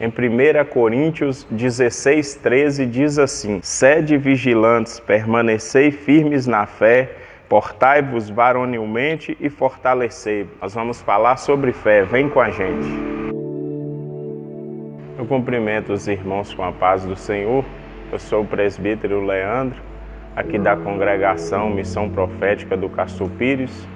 Em 1 Coríntios 16:13 diz assim: sede vigilantes, permanecei firmes na fé, portai-vos varonilmente e fortalecei-vos. Nós vamos falar sobre fé, vem com a gente. Eu cumprimento os irmãos com a paz do Senhor. Eu sou o presbítero Leandro, aqui da congregação Missão Profética do Castor Pires.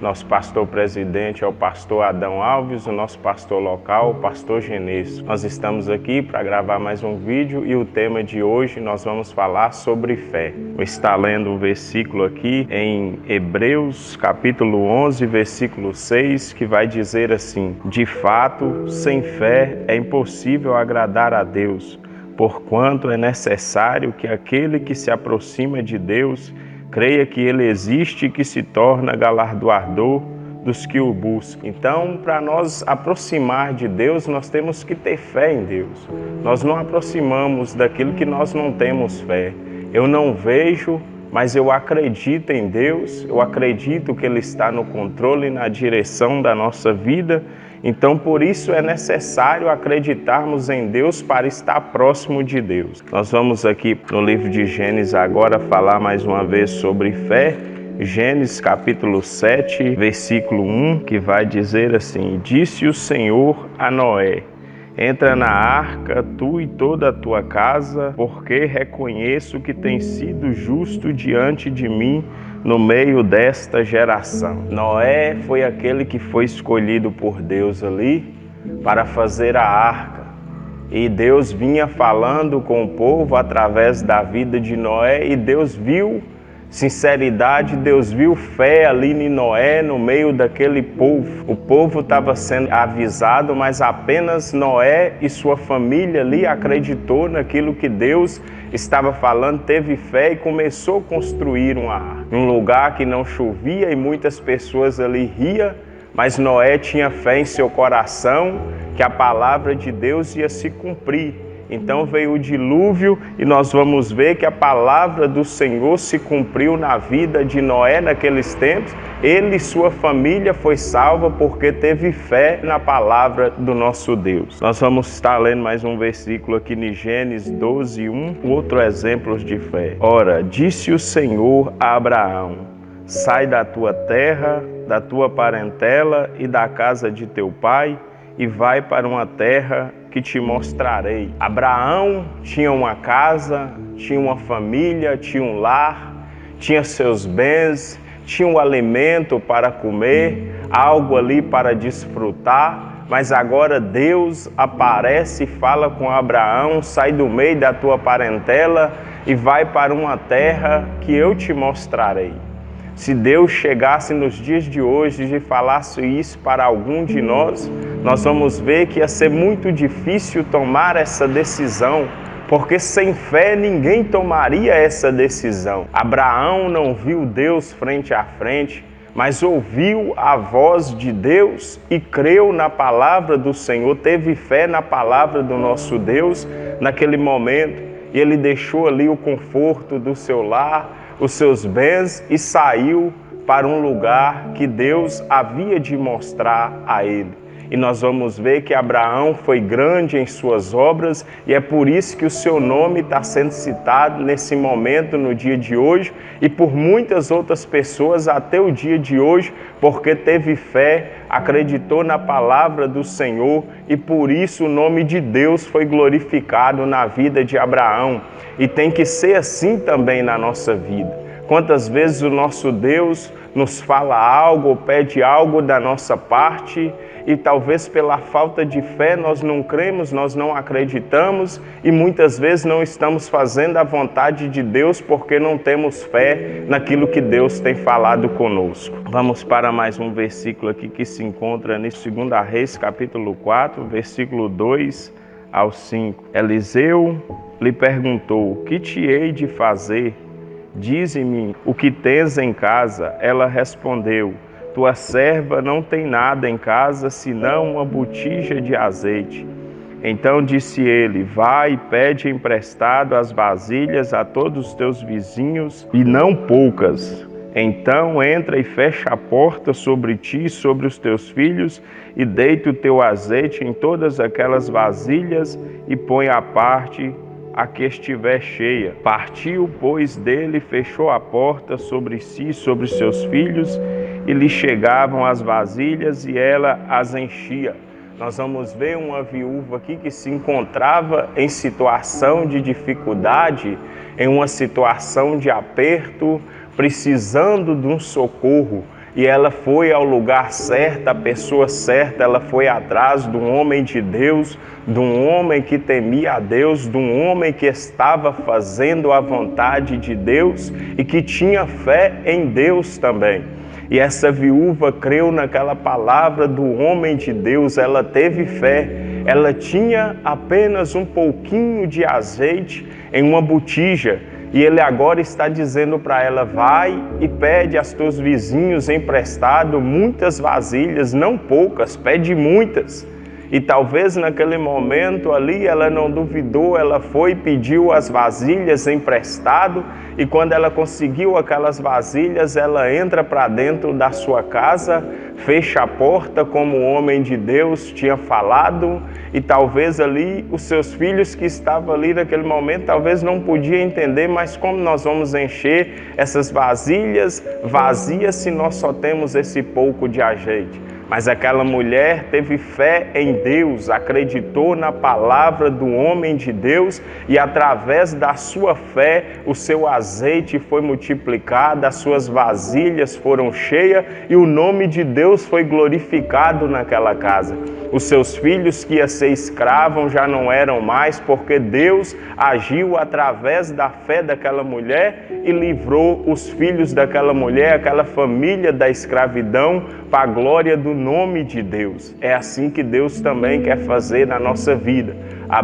Nosso pastor presidente é o pastor Adão Alves, o nosso pastor local, o pastor Genésio. Nós estamos aqui para gravar mais um vídeo e o tema de hoje nós vamos falar sobre fé. Eu estou lendo um versículo aqui em Hebreus capítulo 11, versículo 6, que vai dizer assim: de fato, sem fé é impossível agradar a Deus, porquanto é necessário que aquele que se aproxima de Deus creia que Ele existe e que se torna galardoador dos que o buscam. Então, para nós aproximar de Deus, nós temos que ter fé em Deus. Nós não aproximamos daquilo que nós não temos fé. Eu não vejo, mas eu acredito em Deus, eu acredito que Ele está no controle e na direção da nossa vida. Então, por isso é necessário acreditarmos em Deus para estar próximo de Deus. Nós vamos aqui no livro de Gênesis agora falar mais uma vez sobre fé. Gênesis capítulo 7, versículo 1, que vai dizer assim: disse o Senhor a Noé: entra na arca, tu e toda a tua casa, porque reconheço que tens sido justo diante de mim no meio desta geração. Noé foi aquele que foi escolhido por Deus ali para fazer a arca. E Deus vinha falando com o povo através da vida de Noé, e Deus viu sinceridade, Deus viu fé ali em Noé, no meio daquele povo. O povo estava sendo avisado, mas apenas Noé e sua família ali acreditou naquilo que Deus estava falando, teve fé e começou a construir uma arca. Um lugar que não chovia e muitas pessoas ali riam, mas Noé tinha fé em seu coração que a palavra de Deus ia se cumprir. Então veio o dilúvio e nós vamos ver que a palavra do Senhor se cumpriu na vida de Noé naqueles tempos. Ele e sua família foi salva porque teve fé na palavra do nosso Deus. Nós vamos estar lendo mais um versículo aqui em Gênesis 12, 1, outro exemplo de fé. Ora, disse o Senhor a Abraão: sai da tua terra, da tua parentela e da casa de teu pai e vai para uma terra que te mostrarei. Abraão tinha uma casa, tinha uma família, tinha um lar, tinha seus bens, tinha um alimento para comer, algo ali para desfrutar, mas agora Deus aparece e fala com Abraão: sai do meio da tua parentela e vai para uma terra que eu te mostrarei. Se Deus chegasse nos dias de hoje e falasse isso para algum de nós, nós vamos ver que ia ser muito difícil tomar essa decisão, porque sem fé ninguém tomaria essa decisão. Abraão não viu Deus frente a frente, mas ouviu a voz de Deus e creu na palavra do Senhor, teve fé na palavra do nosso Deus naquele momento, e ele deixou ali o conforto do seu lar, os seus bens, e saiu para um lugar que Deus havia de mostrar a ele. E nós vamos ver que Abraão foi grande em suas obras, e é por isso que o seu nome está sendo citado nesse momento, no dia de hoje, e por muitas outras pessoas até o dia de hoje, porque teve fé, acreditou na palavra do Senhor, e por isso o nome de Deus foi glorificado na vida de Abraão. E tem que ser assim também na nossa vida. Quantas vezes o nosso Deus nos fala algo ou pede algo da nossa parte, e talvez pela falta de fé nós não cremos, nós não acreditamos, e muitas vezes não estamos fazendo a vontade de Deus porque não temos fé naquilo que Deus tem falado conosco. Vamos para mais um versículo aqui que se encontra em 2 Reis capítulo 4, versículo 2 ao 5. Eliseu lhe perguntou: que te hei de fazer? Dize-me o que tens em casa. Ela respondeu: tua serva não tem nada em casa senão uma botija de azeite. Então disse ele: vai e pede emprestado as vasilhas a todos os teus vizinhos, e não poucas. Então entra e fecha a porta sobre ti e sobre os teus filhos, e deita o teu azeite em todas aquelas vasilhas, e põe à parte a que estiver cheia. Partiu, pois, dele, fechou a porta sobre si e sobre os seus filhos, e lhe chegavam as vasilhas, e ela as enchia. Nós vamos ver uma viúva aqui que se encontrava em situação de dificuldade, em uma situação de aperto, precisando de um socorro. E ela foi ao lugar certo, a pessoa certa, ela foi atrás de um homem de Deus, de um homem que temia a Deus, de um homem que estava fazendo a vontade de Deus e que tinha fé em Deus também. E essa viúva creu naquela palavra do homem de Deus, ela teve fé, ela tinha apenas um pouquinho de azeite em uma botija. E ele agora está dizendo para ela, vai e pede aos teus vizinhos emprestado muitas vasilhas, não poucas, pede muitas. E talvez naquele momento ali ela não duvidou, ela foi e pediu as vasilhas emprestado, e quando ela conseguiu aquelas vasilhas, ela entra para dentro da sua casa, fecha a porta como o homem de Deus tinha falado, e talvez ali os seus filhos que estavam ali naquele momento, talvez não podiam entender, mas como nós vamos encher essas vasilhas vazias se nós só temos esse pouco de azeite? Mas aquela mulher teve fé em Deus, acreditou na palavra do homem de Deus e através da sua fé o seu azeite foi multiplicado, as suas vasilhas foram cheias e o nome de Deus foi glorificado naquela casa. Os seus filhos que iam ser escravos já não eram mais, porque Deus agiu através da fé daquela mulher e livrou os filhos daquela mulher, aquela família da escravidão, para a glória do nome de Deus. É assim que Deus também quer fazer na nossa vida.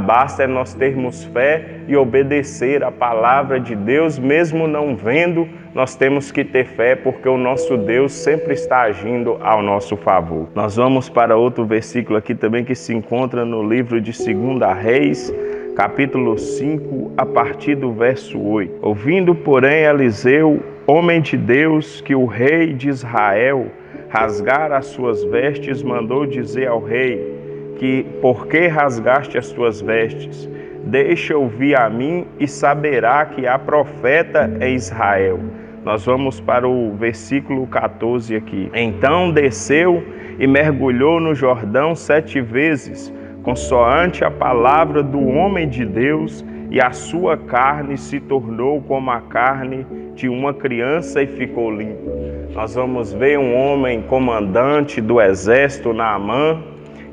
Basta nós termos fé e obedecer a palavra de Deus, mesmo não vendo, nós temos que ter fé, porque o nosso Deus sempre está agindo ao nosso favor. Nós vamos para outro versículo aqui também que se encontra no livro de 2 Reis, capítulo 5, a partir do verso 8. Ouvindo, porém, Eliseu, homem de Deus, que o rei de Israel rasgara as suas vestes, mandou dizer ao rei que, por que rasgaste as tuas vestes? Deixa ouvir a mim e saberá que há profeta em Israel. Nós vamos para o versículo 14 aqui. Então desceu e mergulhou no Jordão 7 vezes, consoante a palavra do homem de Deus, e a sua carne se tornou como a carne de uma criança e ficou limpa. Nós vamos ver um homem comandante do exército, Naamã,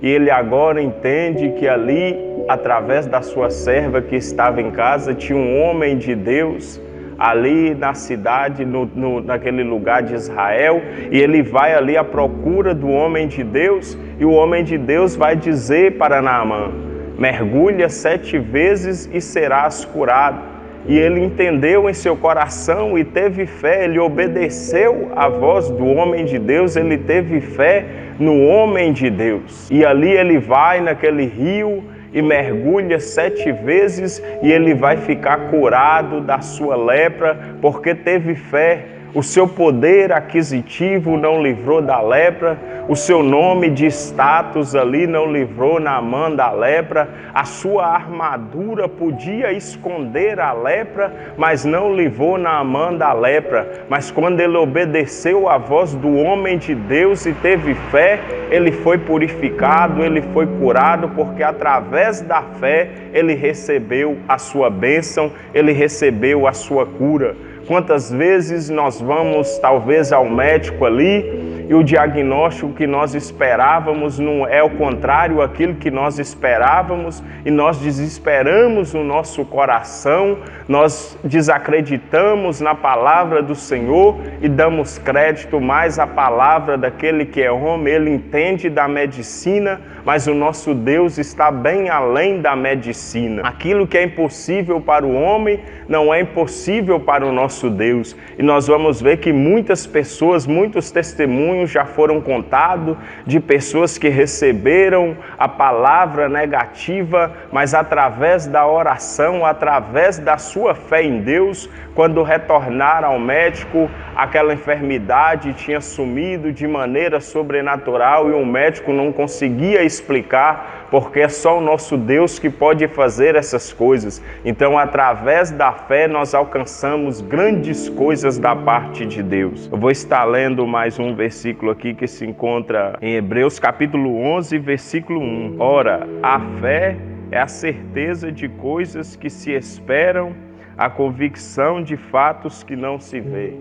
e ele agora entende que ali, através da sua serva que estava em casa, tinha um homem de Deus ali na cidade, naquele lugar de Israel, e ele vai ali à procura do homem de Deus, e o homem de Deus vai dizer para Naamã, mergulha 7 vezes e serás curado. E ele entendeu em seu coração e teve fé, ele obedeceu à voz do homem de Deus, ele teve fé no homem de Deus. E ali ele vai naquele rio e mergulha 7 vezes e ele vai ficar curado da sua lepra, porque teve fé. O seu poder aquisitivo não livrou da lepra, o seu nome de status ali não livrou Naamã da lepra, a sua armadura podia esconder a lepra, mas não livrou Naamã da lepra. Mas quando ele obedeceu à voz do homem de Deus e teve fé, ele foi purificado, ele foi curado, porque através da fé ele recebeu a sua bênção, ele recebeu a sua cura. Quantas vezes nós vamos talvez ao médico ali e o diagnóstico que nós esperávamos não é o contrário àquilo que nós esperávamos e nós desesperamos o nosso coração, nós desacreditamos na palavra do Senhor e damos crédito mais à palavra daquele que é homem, ele entende da medicina, mas o nosso Deus está bem além da medicina. Aquilo que é impossível para o homem não é impossível para o nosso Deus. E nós vamos ver que muitas pessoas, muitos testemunhos testemunhos já foram contados de pessoas que receberam a palavra negativa, mas através da oração, através da sua fé em Deus, quando retornaram ao médico, aquela enfermidade tinha sumido de maneira sobrenatural e o médico não conseguia explicar, porque é só o nosso Deus que pode fazer essas coisas. Então, através da fé, nós alcançamos grandes coisas da parte de Deus. Eu vou estar lendo mais um versículo aqui que se encontra em Hebreus capítulo 11, versículo 1. Ora, a fé é a certeza de coisas que se esperam, a convicção de fatos que não se vê.